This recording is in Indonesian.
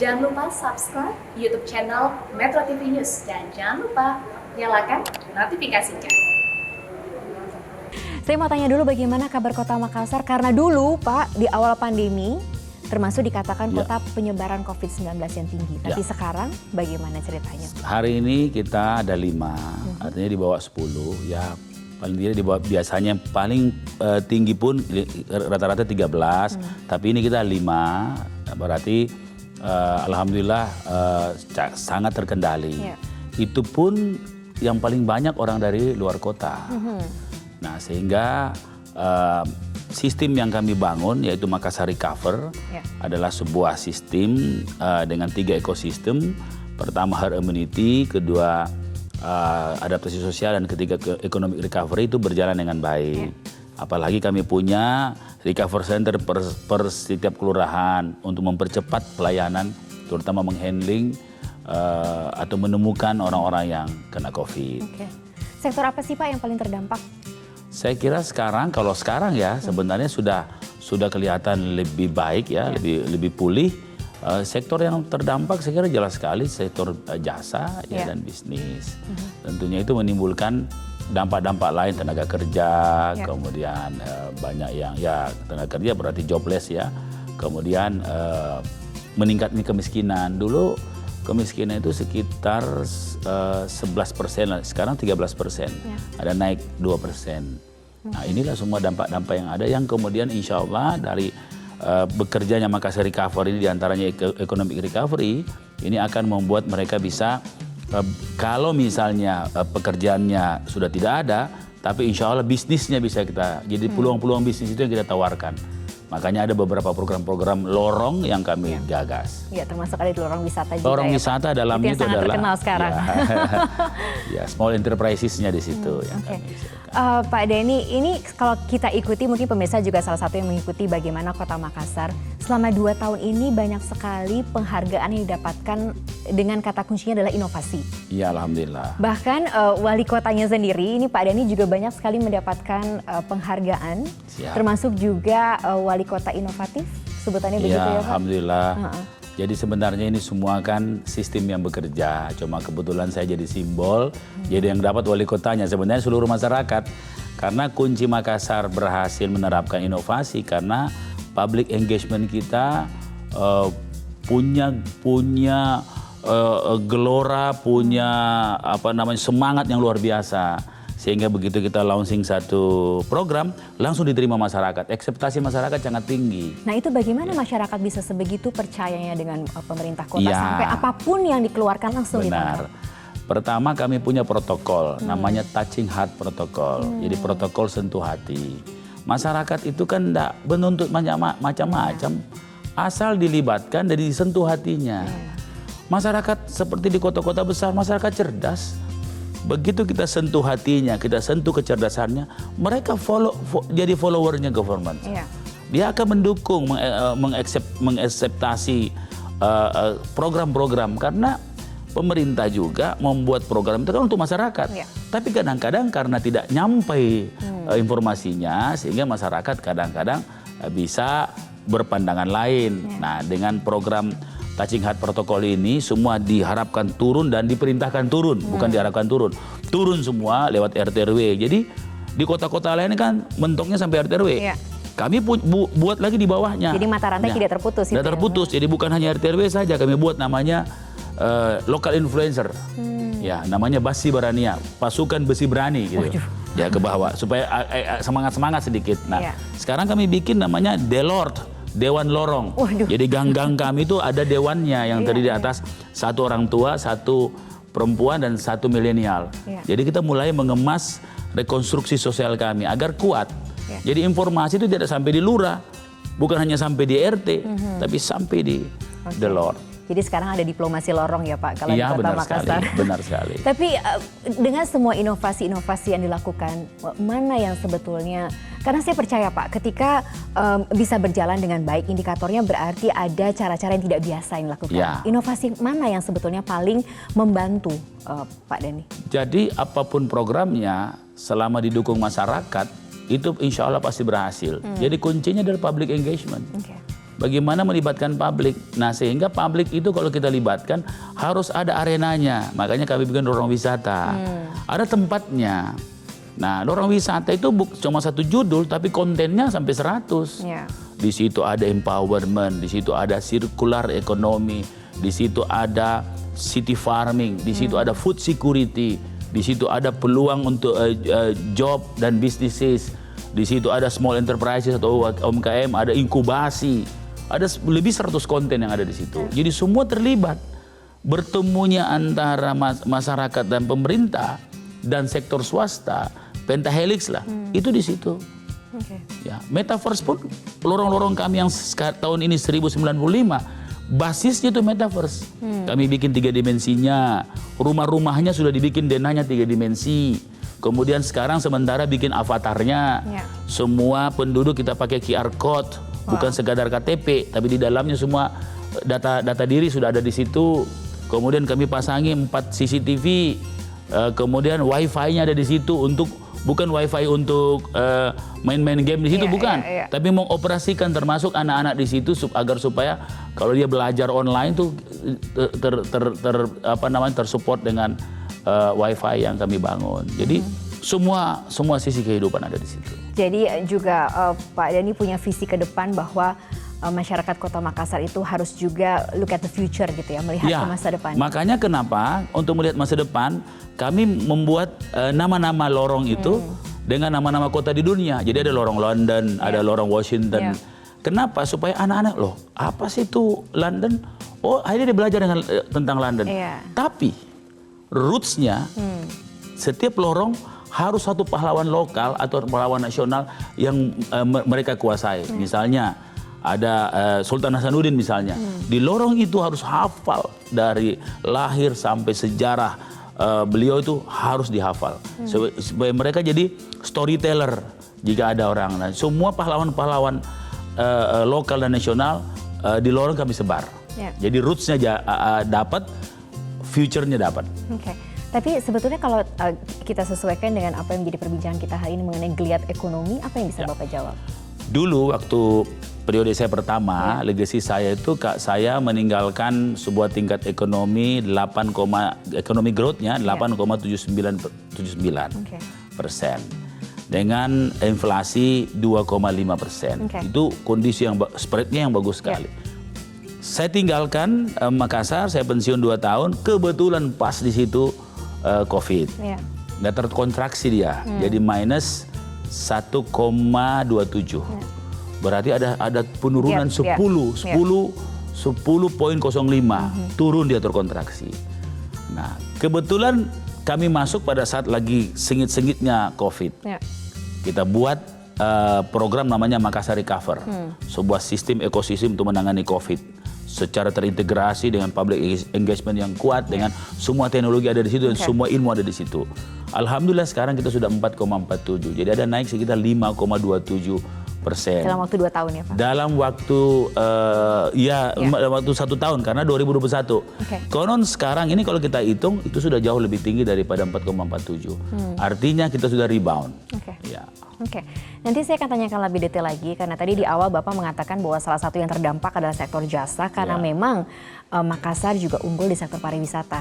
Jangan lupa subscribe YouTube channel Metro TV News dan jangan lupa nyalakan notifikasinya. Saya mau tanya dulu bagaimana kabar Kota Makassar, karena dulu Pak di awal pandemi termasuk dikatakan kota penyebaran COVID-19 yang tinggi. Tapi sekarang bagaimana ceritanya? Hari ini kita ada 5, artinya di bawah 10 ya. Paling tidak di bawah, biasanya paling tinggi pun rata-rata 13, tapi ini kita 5, berarti alhamdulillah sangat terkendali. Itu pun yang paling banyak orang dari luar kota. Nah, sehingga sistem yang kami bangun yaitu Makassar Recover adalah sebuah sistem dengan 3 ekosistem. Pertama herd immunity, kedua adaptasi sosial, dan ketiga economic recovery itu berjalan dengan baik. Apalagi kami punya recover center per setiap kelurahan untuk mempercepat pelayanan, terutama menghandling atau menemukan orang-orang yang kena COVID. Sektor apa sih Pak yang paling terdampak? Saya kira sekarang, kalau sekarang ya sebenarnya sudah kelihatan lebih baik ya, lebih pulih. Sektor yang terdampak saya kira jelas sekali sektor jasa ya, dan bisnis. Tentunya itu menimbulkan dampak-dampak lain, tenaga kerja, kemudian banyak yang tenaga kerja berarti jobless ya. Kemudian meningkatnya kemiskinan. Dulu kemiskinan itu sekitar 11%, sekarang 13%, ada naik 2%. Nah, inilah semua dampak-dampak yang ada, yang kemudian insya Allah dari bekerjanya Makassar Recover ini, diantaranya economic recovery, ini akan membuat mereka bisa, kalau misalnya pekerjaannya sudah tidak ada, tapi insya Allah bisnisnya bisa kita, jadi peluang-peluang bisnis itu yang kita tawarkan. Makanya ada beberapa program-program lorong yang kami gagas. Ya, termasuk ada di lorong wisata juga. Lorong wisata dalamnya itu adalah terkenal sekarang. Ya, small enterprises-nya di situ yang kami Pak Denny, ini kalau kita ikuti, mungkin pemirsa juga salah satu yang mengikuti bagaimana Kota Makassar selama 2 tahun ini banyak sekali penghargaan yang didapatkan dengan kata kuncinya adalah inovasi. Iya, alhamdulillah. Bahkan wali kotanya sendiri, ini Pak Denny juga banyak sekali mendapatkan penghargaan, termasuk juga wali kota inovatif, sebutannya begitu ya Pak? Alhamdulillah. Jadi sebenarnya ini semua kan sistem yang bekerja, cuma kebetulan saya jadi simbol, jadi yang dapat wali kotanya sebenarnya seluruh masyarakat. Karena kunci Makassar berhasil menerapkan inovasi karena public engagement kita punya gelora, punya semangat yang luar biasa. Sehingga begitu kita launching satu program, langsung diterima masyarakat. Ekspektasi masyarakat sangat tinggi. Nah, itu bagaimana masyarakat bisa sebegitu percayanya dengan pemerintah kota sampai apapun yang dikeluarkan langsung ditangkap? Pertama, kami punya protokol, namanya Touching Heart Protocol. Jadi protokol sentuh hati. Masyarakat itu kan tidak menuntut macam-macam, asal dilibatkan dan disentuh hatinya. Masyarakat seperti di kota-kota besar, masyarakat cerdas. Begitu kita sentuh hatinya, kita sentuh kecerdasannya, mereka jadi followernya government. Dia akan mendukung, mengakseptasi program-program, karena pemerintah juga membuat program itu kan untuk masyarakat. Tapi kadang-kadang karena tidak nyampe informasinya, sehingga masyarakat kadang-kadang bisa berpandangan lain. Nah, dengan program Touching Heart Protokol ini semua diharapkan turun dan diperintahkan turun, bukan diharapkan turun. Turun semua lewat RT RW. Jadi di kota-kota lain kan mentoknya sampai RT RW. Kami buat lagi di bawahnya. Jadi mata rantai tidak terputus. Tidak terputus. Jadi bukan hanya RT RW saja, kami buat namanya local influencer. Ya, namanya Basi Barania, pasukan besi berani gitu. Ya, ke bawah supaya semangat-semangat sedikit. Nah, sekarang kami bikin namanya Delord, Dewan Lorong. Jadi gang-gang kami itu ada dewannya yang terdiri di atas 1 orang tua, 1 perempuan, dan 1 milenial. Jadi kita mulai mengemas rekonstruksi sosial kami agar kuat. Jadi informasi itu tidak sampai di lurah, bukan hanya sampai di RT, tapi sampai di The Lord. Jadi sekarang ada diplomasi lorong ya Pak, kalau di Kota Makassar. Benar sekali. Tapi dengan semua inovasi-inovasi yang dilakukan, mana yang sebetulnya, karena saya percaya Pak, ketika bisa berjalan dengan baik, indikatornya berarti ada cara-cara yang tidak biasa yang dilakukan. Inovasi mana yang sebetulnya paling membantu Pak Denny? Jadi apapun programnya, selama didukung masyarakat, itu insya Allah pasti berhasil. Jadi kuncinya adalah public engagement. bagaimana melibatkan publik. Nah, sehingga publik itu kalau kita libatkan harus ada arenanya. Makanya kami bikin lorong wisata. Ada tempatnya. Nah, lorong wisata itu cuma satu judul, tapi kontennya sampai 100. Ya. Di situ ada empowerment, di situ ada circular economy, di situ ada city farming, di situ ada food security, di situ ada peluang untuk job dan businesses, di situ ada small enterprises atau UMKM, ada inkubasi, ada lebih 100 konten yang ada di situ. Jadi semua terlibat. Bertemunya antara masyarakat dan pemerintah dan sektor swasta, pentahelix lah, itu di situ. Ya, metaverse pun lorong-lorong kami yang tahun ini 1095 basisnya itu metaverse. Kami bikin 3 dimensinya, rumah-rumahnya sudah dibikin denahnya 3 dimensi. Kemudian sekarang sementara bikin avatarnya. Semua penduduk kita pakai QR code, bukan sekadar KTP, tapi di dalamnya semua data diri sudah ada di situ. Kemudian kami pasangi 4 CCTV, kemudian Wi-Fi-nya ada di situ untuk bukan Wi-Fi untuk main-main game di situ, bukan, tapi mengoperasikan termasuk anak-anak di situ agar supaya kalau dia belajar online tuh tersupport dengan Wi-Fi yang kami bangun. Jadi semua sisi kehidupan ada di situ. Jadi juga Pak Dhani punya visi ke depan bahwa masyarakat Kota Makassar itu harus juga look at the future gitu ya, melihat ke masa depan. Makanya kenapa untuk melihat masa depan kami membuat nama-nama lorong itu dengan nama-nama kota di dunia. Jadi ada lorong London, ada lorong Washington. Kenapa? Supaya anak-anak, loh apa sih itu London? Oh akhirnya dia belajar tentang London. Tapi rootsnya setiap lorong harus satu pahlawan lokal atau pahlawan nasional yang mereka kuasai. Misalnya ada Sultan Hasanuddin misalnya. Di lorong itu harus hafal dari lahir sampai sejarah beliau itu harus dihafal. Supaya mereka jadi storyteller jika ada orang. Nah, semua pahlawan-pahlawan lokal dan nasional di lorong kami sebar. Jadi rootsnya dapat, future-nya dapat. Tapi sebetulnya kalau kita sesuaikan dengan apa yang menjadi perbincangan kita hari ini mengenai geliat ekonomi, apa yang bisa Bapak jawab? Dulu waktu periode saya pertama, legasi saya itu saya meninggalkan sebuah tingkat ekonomi ekonomi growth-nya 8,79%. Dengan inflasi 2,5%. Itu kondisi yang spread-nya yang bagus sekali. Saya tinggalkan Makassar, saya pensiun 2 tahun, kebetulan pas di situ COVID. Nggak terkontraksi dia, jadi minus 1,27. Berarti ada penurunan 10,05, turun dia terkontraksi. Nah, kebetulan kami masuk pada saat lagi sengit-sengitnya COVID. Kita buat program namanya Makassar Recover, sebuah sistem ekosistem untuk menangani COVID. Secara terintegrasi dengan public engagement yang kuat, dengan semua teknologi ada di situ dan semua ilmu ada di situ. Alhamdulillah sekarang kita sudah 4,47, jadi ada naik sekitar 5,27%. Dalam waktu 2 tahun ya Pak? Dalam waktu, dalam waktu 1 tahun, karena 2021. Konon sekarang ini kalau kita hitung, itu sudah jauh lebih tinggi daripada 4,47. Artinya kita sudah rebound. Nanti saya akan tanyakan lebih detail lagi, karena tadi di awal Bapak mengatakan bahwa salah satu yang terdampak adalah sektor jasa, karena memang Makassar juga unggul di sektor pariwisata.